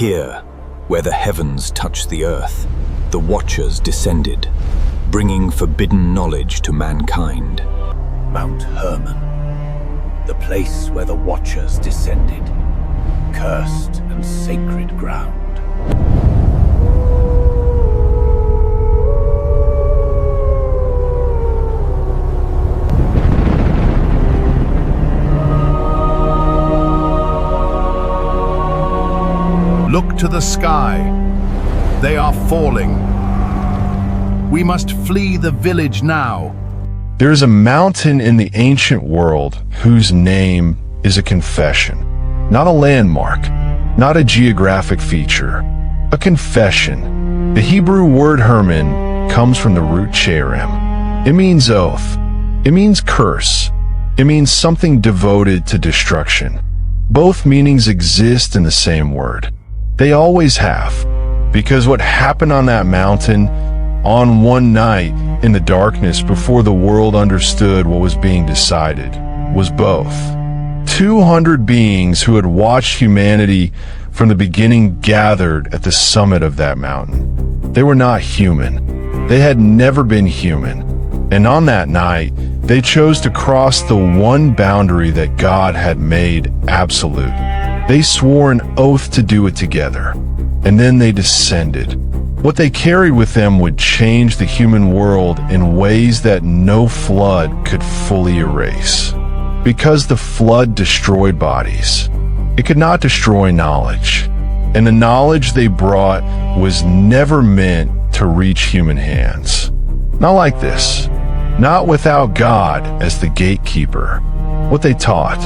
Here, where the heavens touch the earth, the Watchers descended, bringing forbidden knowledge to mankind. Mount Hermon, the place where the Watchers descended, cursed and sacred ground. Look to the sky. They are falling. We must flee the village now. There is a mountain in the ancient world whose name is a confession. Not a landmark, not a geographic feature, a confession. The Hebrew word Hermon comes from the root cherem. It means oath. It means curse. It means something devoted to destruction. Both meanings exist in the same word. They always have, because what happened on that mountain on one night in the darkness before the world understood what was being decided was both. 200 beings who had watched humanity from the beginning gathered at the summit of that mountain. They were not human. They had never been human. And on that night, they chose to cross the one boundary that God had made absolute. They swore an oath to do it together, and then they descended. What they carried with them would change the human world in ways that no flood could fully erase. Because the flood destroyed bodies, it could not destroy knowledge. And the knowledge they brought was never meant to reach human hands. Not like this. Not without God as the gatekeeper. What they taught,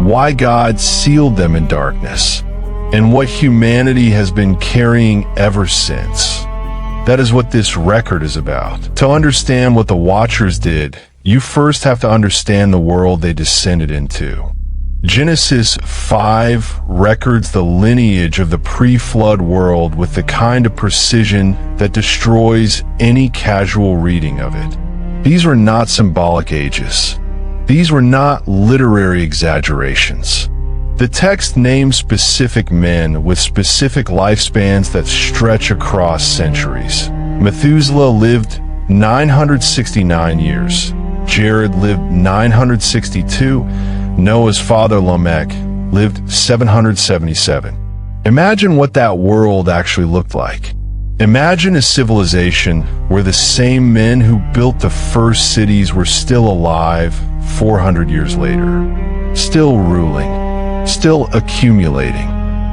why God sealed them in darkness, and what humanity has been carrying ever since. That is what this record is about. To understand what the Watchers did, you first have to understand the world they descended into. Genesis 5 records the lineage of the pre-flood world with the kind of precision that destroys any casual reading of it. These were not symbolic ages. These were not literary exaggerations. The text names specific men with specific lifespans that stretch across centuries. Methuselah lived 969 years. Jared lived 962. Noah's father Lamech lived 777. Imagine what that world actually looked like. Imagine a civilization where the same men who built the first cities were still alive 400 years later, still ruling, still accumulating,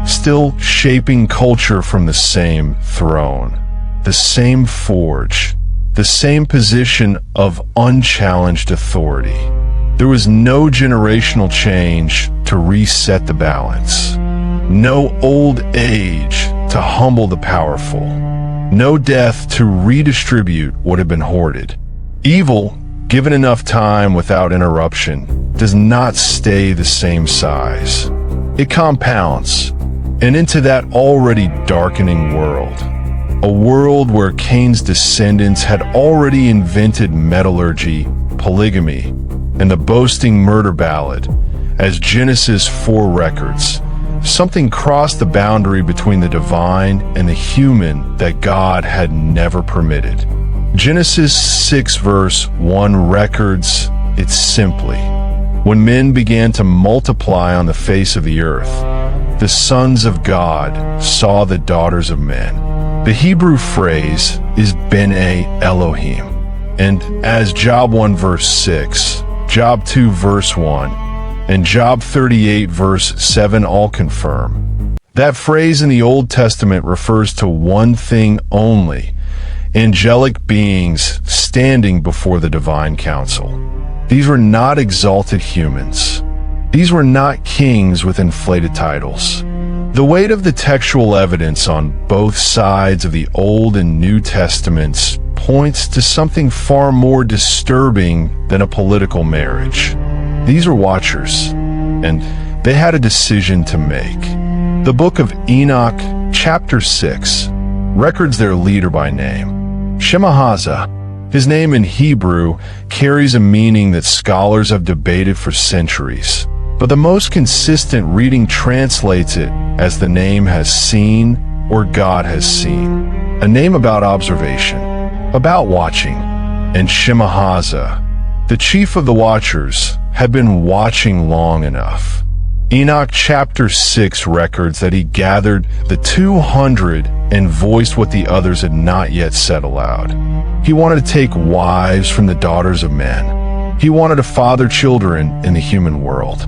still shaping culture from the same throne, the same forge, the same position of unchallenged authority. There was no generational change to reset the balance, no old age to humble the powerful, no death to redistribute what had been hoarded. Evil, given enough time without interruption, does not stay the same size. It compounds, and into that already darkening world, a world where Cain's descendants had already invented metallurgy, polygamy, and the boasting murder ballad, as Genesis 4 records, something crossed the boundary between the divine and the human that God had never permitted. Genesis 6 verse 1 records it simply. When men began to multiply on the face of the earth, the sons of God saw the daughters of men. The Hebrew phrase is B'nai Elohim, and as Job 1 verse 6, Job 2 verse 1, and Job 38 verse 7 all confirm. That phrase in the Old Testament refers to one thing only: angelic beings standing before the divine council. These were not exalted humans. These were not kings with inflated titles. The weight of the textual evidence on both sides of the Old and New Testaments points to something far more disturbing than a political marriage. These were Watchers, and they had a decision to make. The Book of Enoch, chapter 6, records their leader by name, Shemahaza. His name in Hebrew carries a meaning that scholars have debated for centuries, but the most consistent reading translates it as the name has seen or God has seen, a name about observation, about watching. And Shemahaza, the chief of the watchers, had been watching long enough. Enoch chapter 6 records that he gathered the 200 and voiced what the others had not yet said aloud. He wanted to take wives from the daughters of men. He wanted to father children in the human world.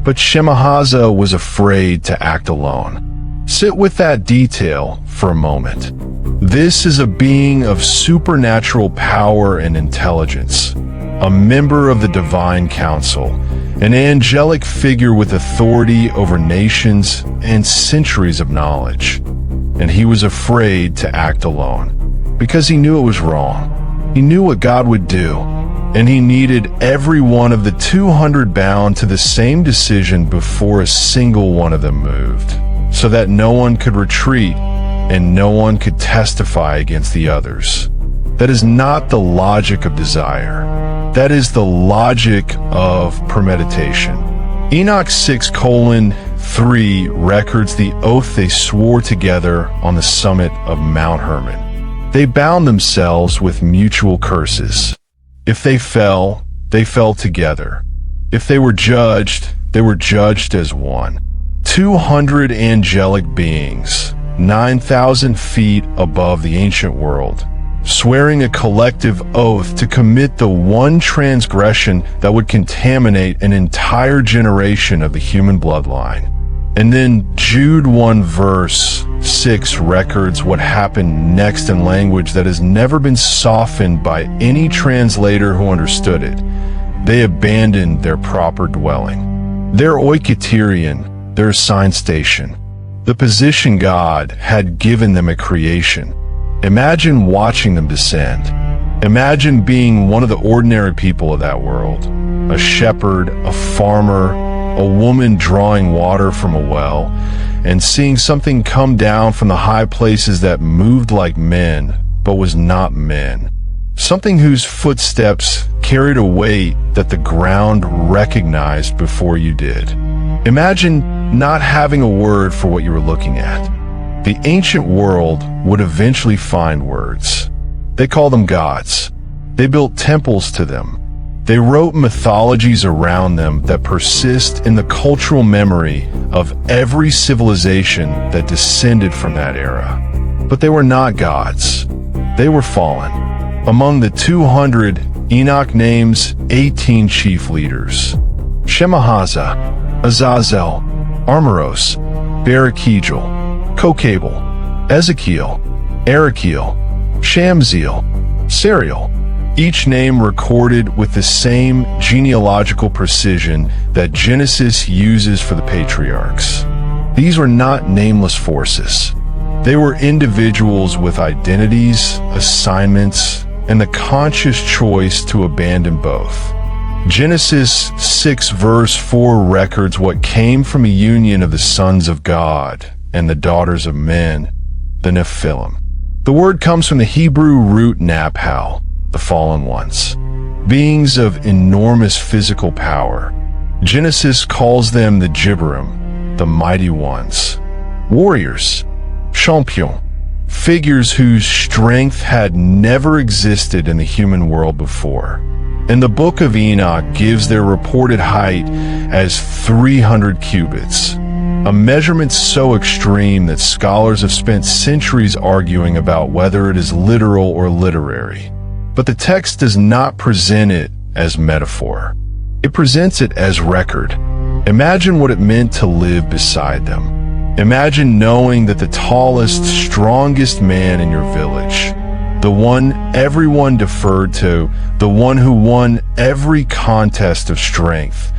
But Shemahaza was afraid to act alone. Sit with that detail for a moment. This is a being of supernatural power and intelligence, a member of the divine council, an angelic figure with authority over nations and centuries of knowledge. And he was afraid to act alone, because he knew it was wrong. He knew what God would do, and he needed every one of the 200 bound to the same decision before a single one of them moved, so that no one could retreat and no one could testify against the others. That is not the logic of desire. That is the logic of premeditation. Enoch 6:3 records the oath they swore together on the summit of Mount Hermon. They bound themselves with mutual curses. If they fell together. If they were judged as one. 200 angelic beings, 9,000 feet above the ancient world, swearing a collective oath to commit the one transgression that would contaminate an entire generation of the human bloodline. And then Jude 1 verse 6 records what happened next in language that has never been softened by any translator who understood it. They abandoned their proper dwelling, their oikoterion, their assigned station, the position God had given them at creation. Imagine watching them descend. Imagine being one of the ordinary people of that world, a shepherd, a farmer, a woman drawing water from a well, and seeing something come down from the high places that moved like men, but was not men. Something whose footsteps carried a weight that the ground recognized before you did. Imagine not having a word for what you were looking at. The ancient world would eventually find words. They call them gods. They built temples to them. They wrote mythologies around them that persist in the cultural memory of every civilization that descended from that era. But they were not gods. They were fallen. Among the 200, Enoch names 18 chief leaders: Shemahaza, Azazel, Armoros, Barakhijel, Kokabel, Ezekiel, Arakiel, Shamziel, Sariel, each name recorded with the same genealogical precision that Genesis uses for the patriarchs. These were not nameless forces. They were individuals with identities, assignments, and the conscious choice to abandon both. Genesis 6 verse 4 records what came from a union of the sons of God and the daughters of men, the Nephilim. The word comes from the Hebrew root naphal, the fallen ones, beings of enormous physical power. Genesis calls them the Gibberim, the mighty ones, warriors, champions, figures whose strength had never existed in the human world before. And the Book of Enoch gives their reported height as 300 cubits, a measurement so extreme that scholars have spent centuries arguing about whether it is literal or literary. But the text does not present it as metaphor. It presents it as record. Imagine what it meant to live beside them. Imagine knowing that the tallest, strongest man in your village, the one everyone deferred to, the one who won every contest of strength,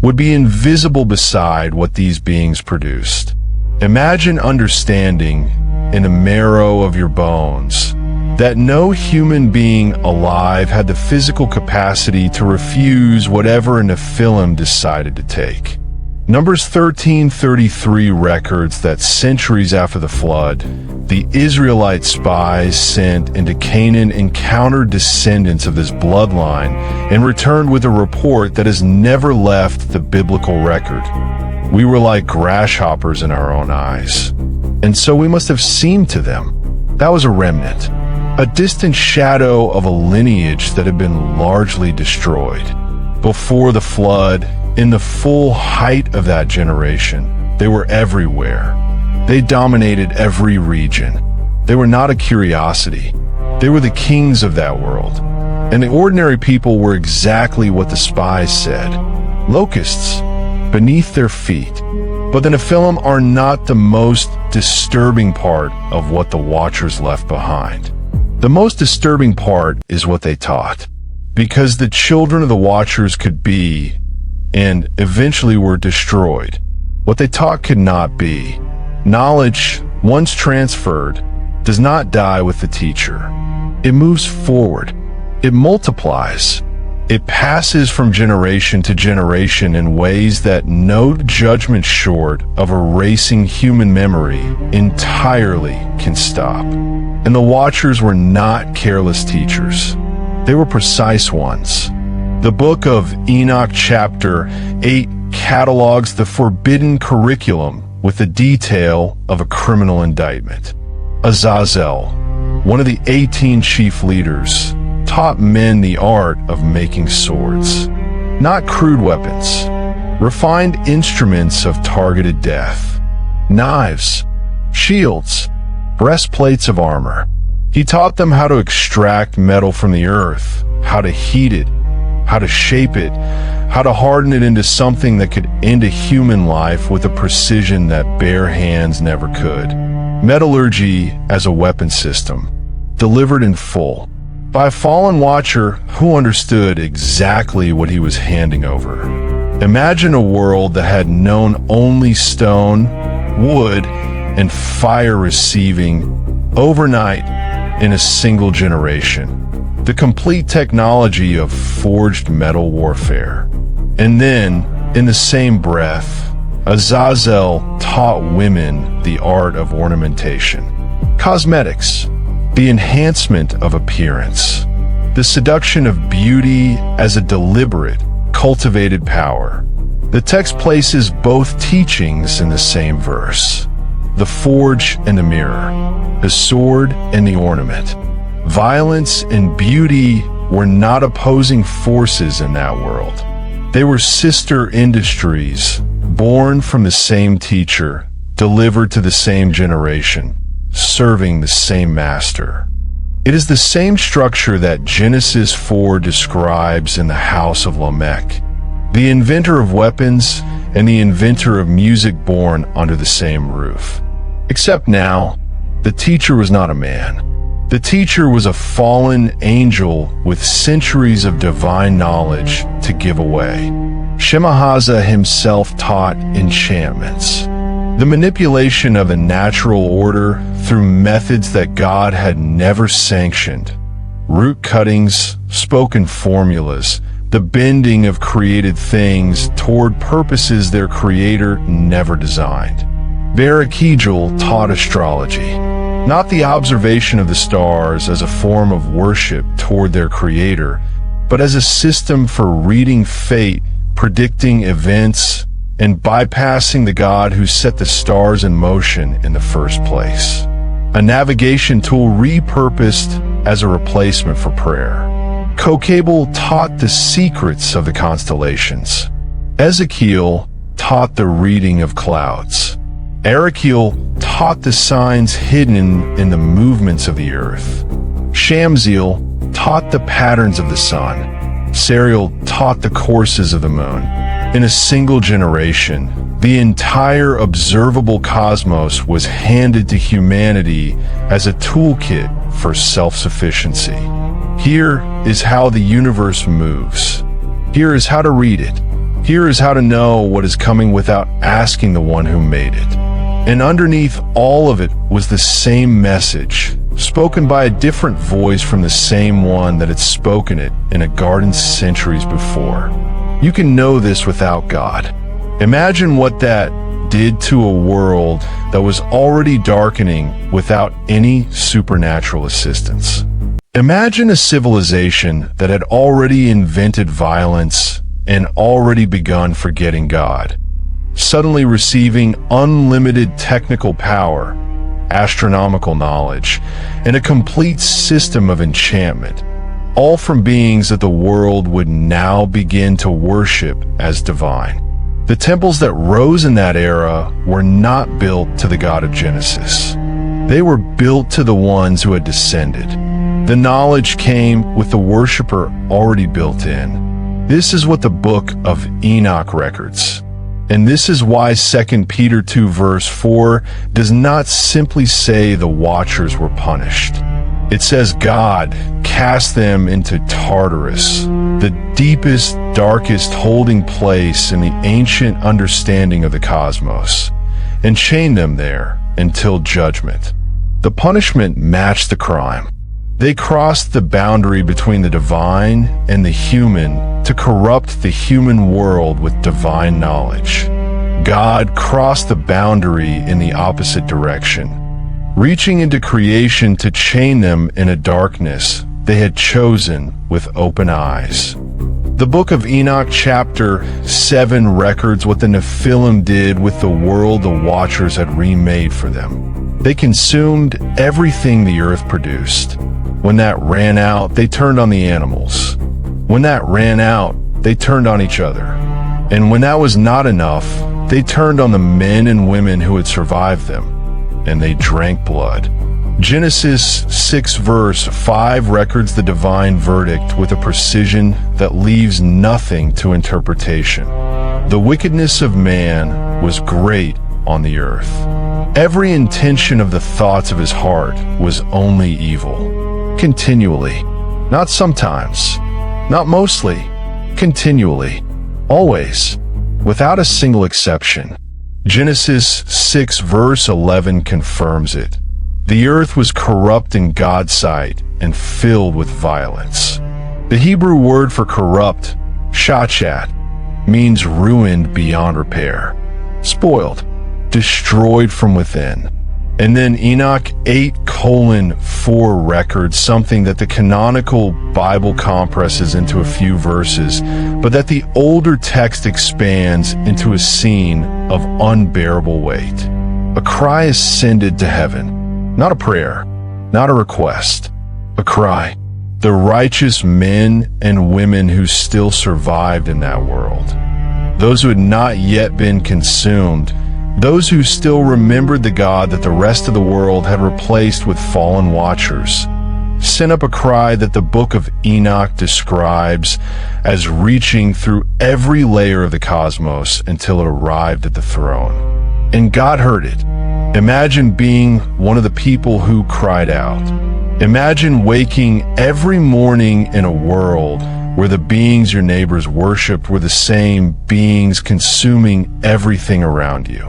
would be invisible beside what these beings produced. Imagine understanding in the marrow of your bones that no human being alive had the physical capacity to refuse whatever a Nephilim decided to take. Numbers 13:33 records that centuries after the flood, the Israelite spies sent into Canaan encountered descendants of this bloodline and returned with a report that has never left the biblical record. We were like grasshoppers in our own eyes, and so we must have seemed to them. That was a remnant, a distant shadow of a lineage that had been largely destroyed. Before the flood, in the full height of that generation, they were everywhere. They dominated every region. They were not a curiosity. They were the kings of that world. And the ordinary people were exactly what the spies said. Locusts beneath their feet. But the Nephilim are not the most disturbing part of what the Watchers left behind. The most disturbing part is what they taught. Because the children of the Watchers could be, and eventually were destroyed. What they taught could not be. Knowledge, once transferred, does not die with the teacher. It moves forward. It multiplies. It passes from generation to generation in ways that no judgment short of erasing human memory entirely can stop. And the Watchers were not careless teachers. They were precise ones. The Book of Enoch chapter 8 catalogs the forbidden curriculum with the detail of a criminal indictment. Azazel, one of the 18 chief leaders, taught men the art of making swords. Not crude weapons, refined instruments of targeted death. Knives, shields, breastplates of armor. He taught them how to extract metal from the earth, how to heat it, how to shape it, how to harden it into something that could end a human life with a precision that bare hands never could. Metallurgy as a weapon system, delivered in full, by a fallen Watcher who understood exactly what he was handing over. Imagine a world that had known only stone, wood, and fire receiving overnight in a single generation. The complete technology of forged metal warfare. And then, in the same breath, Azazel taught women the art of ornamentation. Cosmetics, the enhancement of appearance. The seduction of beauty as a deliberate, cultivated power. The text places both teachings in the same verse. The forge and the mirror. The sword and the ornament. Violence and beauty were not opposing forces in that world. They were sister industries, born from the same teacher, delivered to the same generation, serving the same master. It is the same structure that Genesis 4 describes in the house of Lamech, the inventor of weapons and the inventor of music born under the same roof. Except now, the teacher was not a man. The teacher was a fallen angel with centuries of divine knowledge to give away. Shemahaza himself taught enchantments, the manipulation of the natural order through methods that God had never sanctioned, root cuttings, spoken formulas, the bending of created things toward purposes their creator never designed. Barakijal taught astrology, not the observation of the stars as a form of worship toward their creator, but as a system for reading fate, predicting events, and bypassing the God who set the stars in motion in the first place. A navigation tool repurposed as a replacement for prayer. Kokabel taught the secrets of the constellations. Ezekiel taught the reading of clouds. Arakiel taught the signs hidden in the movements of the earth. Shamziel taught the patterns of the sun. Serial taught the courses of the moon. In a single generation, the entire observable cosmos was handed to humanity as a toolkit for self-sufficiency. Here is how the universe moves. Here is how to read it. Here is how to know what is coming without asking the one who made it. And underneath all of it was the same message, spoken by a different voice from the same one that had spoken it in a garden centuries before. You can know this without God. Imagine what that did to a world that was already darkening without any supernatural assistance. Imagine a civilization that had already invented violence and already begun forgetting God, suddenly receiving unlimited technical power, astronomical knowledge, and a complete system of enchantment, all from beings that the world would now begin to worship as divine. The temples that rose in that era were not built to the God of Genesis. They were built to the ones who had descended. The knowledge came with the worshiper already built in. This is what the Book of Enoch records. And this is why 2 Peter 2 verse 4 does not simply say the watchers were punished. It says God cast them into Tartarus, the deepest, darkest holding place in the ancient understanding of the cosmos, and chained them there until judgment. The punishment matched the crime. They crossed the boundary between the divine and the human to corrupt the human world with divine knowledge. God crossed the boundary in the opposite direction, reaching into creation to chain them in a darkness they had chosen with open eyes. The Book of Enoch chapter 7 records what the Nephilim did with the world the Watchers had remade for them. They consumed everything the earth produced. When that ran out, they turned on the animals. When that ran out, they turned on each other. And when that was not enough, they turned on the men and women who had survived them, and they drank blood. Genesis 6 verse 5 records the divine verdict with a precision that leaves nothing to interpretation. The wickedness of man was great on the earth. Every intention of the thoughts of his heart was only evil. Continually, not sometimes, not mostly, continually, always, without a single exception. Genesis 6 verse 11 confirms it. The earth was corrupt in God's sight and filled with violence. The Hebrew word for corrupt, shachat, means ruined beyond repair, spoiled, destroyed from within. And then Enoch 8:4 records something that the canonical Bible compresses into a few verses, but that the older text expands into a scene of unbearable weight. A cry ascended to heaven, not a prayer, not a request, a cry. The righteous men and women who still survived in that world, those who had not yet been consumed, those who still remembered the God that the rest of the world had replaced with fallen watchers, sent up a cry that the Book of Enoch describes as reaching through every layer of the cosmos until it arrived at the throne. And God heard it. Imagine being one of the people who cried out. Imagine waking every morning in a world where the beings your neighbors worshipped were the same beings consuming everything around you,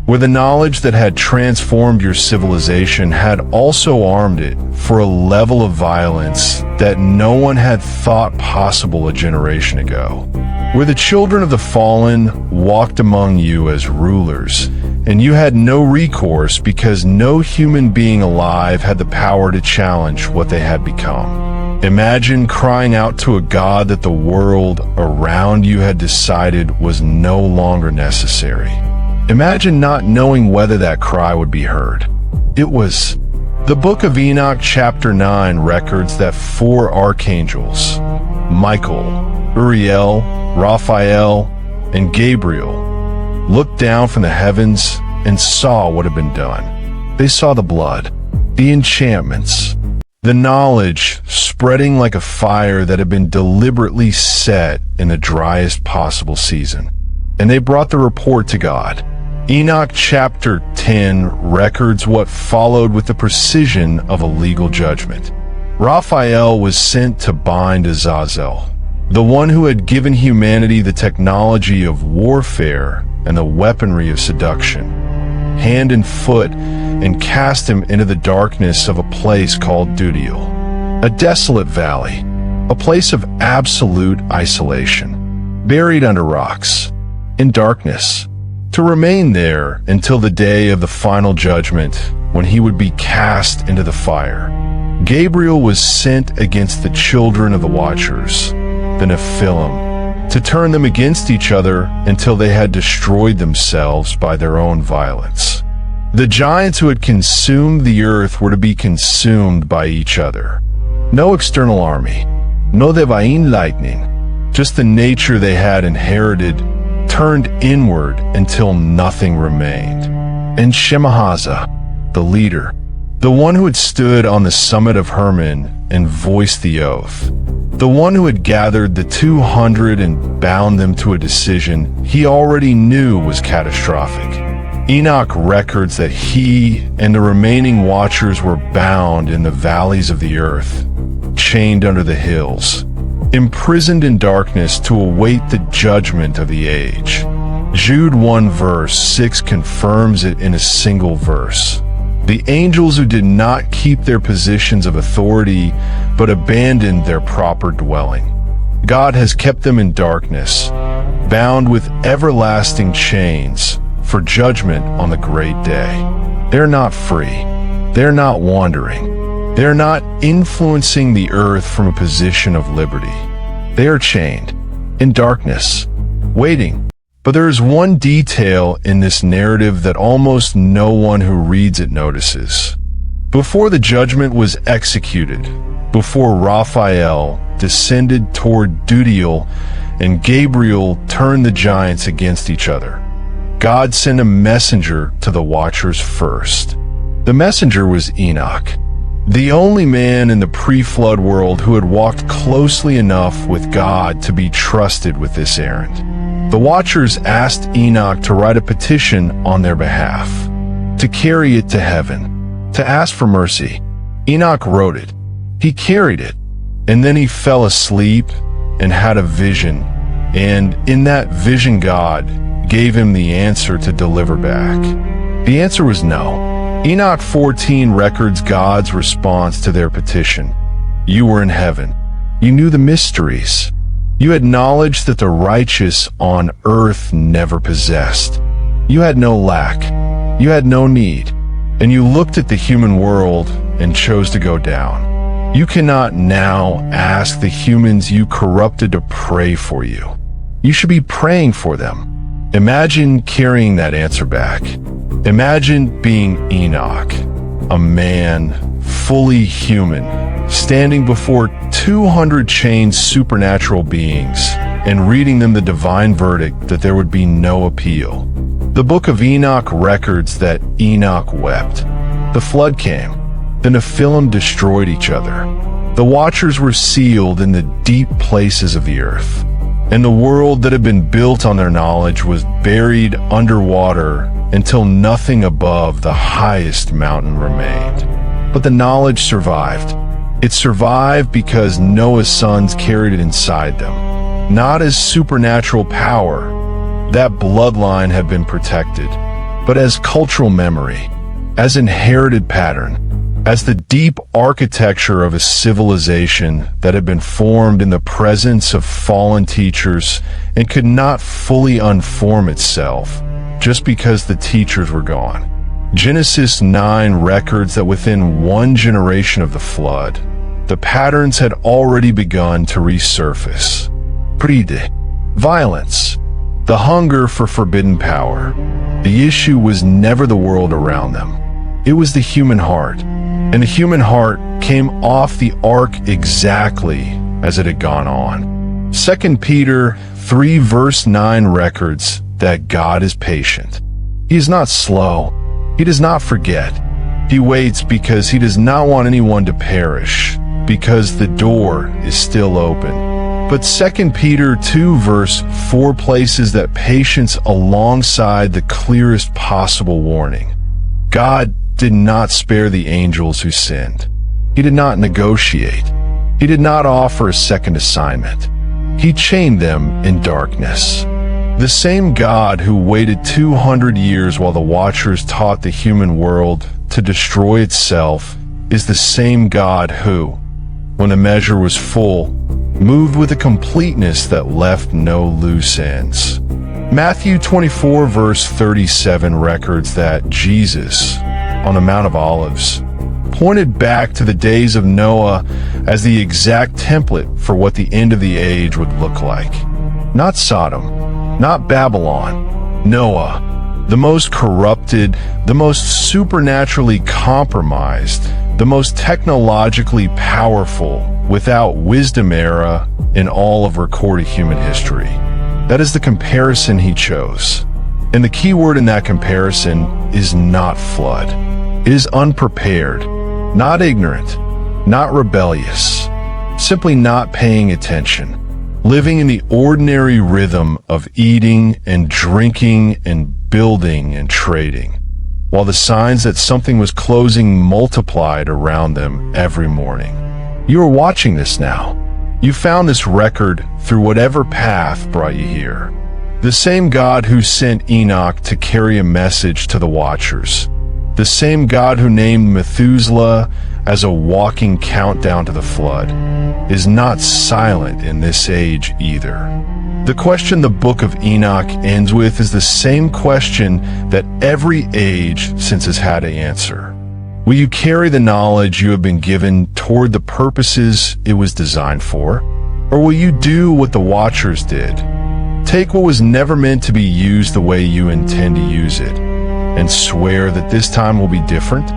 where the knowledge that had transformed your civilization had also armed it for a level of violence that no one had thought possible a generation ago, where the children of the fallen walked among you as rulers, and you had no recourse because no human being alive had the power to challenge what they had become. Imagine crying out to a God that the world around you had decided was no longer necessary. Imagine not knowing whether that cry would be heard. It was. The Book of Enoch chapter 9 records that 4 archangels, Michael, Uriel, Raphael, and Gabriel, looked down from the heavens and saw what had been done. They saw the blood, the enchantments, the knowledge spreading like a fire that had been deliberately set in the driest possible season. And they brought the report to God. Enoch chapter 10 records what followed with the precision of a legal judgment. Raphael was sent to bind Azazel, the one who had given humanity the technology of warfare and the weaponry of seduction, hand and foot, and cast him into the darkness of a place called Dudiel, a desolate valley, a place of absolute isolation, buried under rocks, in darkness, to remain there until the day of the final judgment, when he would be cast into the fire. Gabriel was sent against the children of the Watchers, the Nephilim, to turn them against each other until they had destroyed themselves by their own violence. The giants who had consumed the earth were to be consumed by each other. No external army, no divine lightning, just the nature they had inherited turned inward until nothing remained. And Shemahaza, the leader, the one who had stood on the summit of Hermon and voiced the oath, the one who had gathered the 200 and bound them to a decision he already knew was catastrophic. Enoch records that he and the remaining Watchers were bound in the valleys of the earth, chained under the hills, imprisoned in darkness to await the judgment of the age. Jude 1 verse 6 confirms it in a single verse. The angels who did not keep their positions of authority but abandoned their proper dwelling. God has kept them in darkness, bound with everlasting chains for judgment on the great day. They're not free. They're not wandering. They're not influencing the earth from a position of liberty. They are chained in darkness, waiting. But there is one detail in this narrative that almost no one who reads it notices. Before the judgment was executed, before Raphael descended toward Dudiel and Gabriel turned the giants against each other, God sent a messenger to the Watchers first. The messenger was Enoch, the only man in the pre-flood world who had walked closely enough with God to be trusted with this errand. The Watchers asked Enoch to write a petition on their behalf, to carry it to heaven, to ask for mercy. Enoch wrote it. He carried it, and then he fell asleep and had a vision, and in that vision God gave him the answer to deliver back. The answer was no. Enoch 14 records God's response to their petition. You were in heaven. You knew the mysteries. You had knowledge that the righteous on earth never possessed. You had no lack. You had no need. And you looked at the human world and chose to go down. You cannot now ask the humans you corrupted to pray for you. You should be praying for them. Imagine carrying that answer back. Imagine being Enoch, a man, fully human, standing before 200 chained supernatural beings and reading them the divine verdict that there would be no appeal. The Book of Enoch records that Enoch wept. The flood came. The Nephilim destroyed each other. The Watchers were sealed in the deep places of the earth, and the world that had been built on their knowledge was buried underwater until nothing above the highest mountain remained. But the knowledge survived. It survived because Noah's sons carried it inside them, not as supernatural power. That bloodline had been protected, but as cultural memory, as inherited pattern, as the deep architecture of a civilization that had been formed in the presence of fallen teachers and could not fully unform itself just because the teachers were gone. Genesis 9 records that within one generation of the flood, the patterns had already begun to resurface. Pride, violence, the hunger for forbidden power. The issue was never the world around them. It was the human heart, and the human heart came off the ark exactly as it had gone on. 2 Peter 3 verse 9 records that God is patient. He is not slow. He does not forget. He waits because he does not want anyone to perish, because the door is still open. But 2 Peter 2 verse 4 places that patience alongside the clearest possible warning. God did not spare the angels who sinned. He did not negotiate. He did not offer a second assignment. He chained them in darkness. The same God who waited 200 years while the Watchers taught the human world to destroy itself is the same God who, when the measure was full, moved with a completeness that left no loose ends. Matthew 24 verse 37 records that Jesus, on the Mount of Olives, pointed back to the days of Noah as the exact template for what the end of the age would look like. Not Sodom, not Babylon, Noah, the most corrupted, the most supernaturally compromised, the most technologically powerful, without wisdom era in all of recorded human history. That is the comparison he chose. And the key word in that comparison is not flood. It is unprepared, not ignorant, not rebellious, simply not paying attention, living in the ordinary rhythm of eating and drinking and building and trading, while the signs that something was closing multiplied around them every morning. You are watching this now. You found this record through whatever path brought you here. The same God who sent Enoch to carry a message to the watchers. The same God who named Methuselah as a walking countdown to the flood is not silent in this age either. The question the Book of Enoch ends with is the same question that every age since has had to answer. Will you carry the knowledge you have been given toward the purposes it was designed for? Or will you do what the Watchers did? Take what was never meant to be used the way you intend to use it, and swear that this time will be different?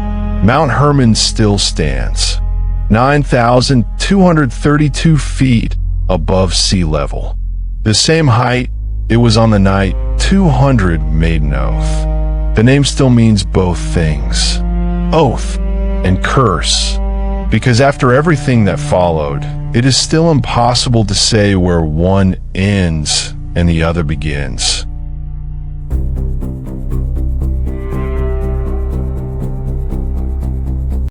Mount Hermon still stands, 9,232 feet above sea level. The same height it was on the night 200 made an oath. The name still means both things. Oath and curse, because after everything that followed, it is still impossible to say where one ends and the other begins.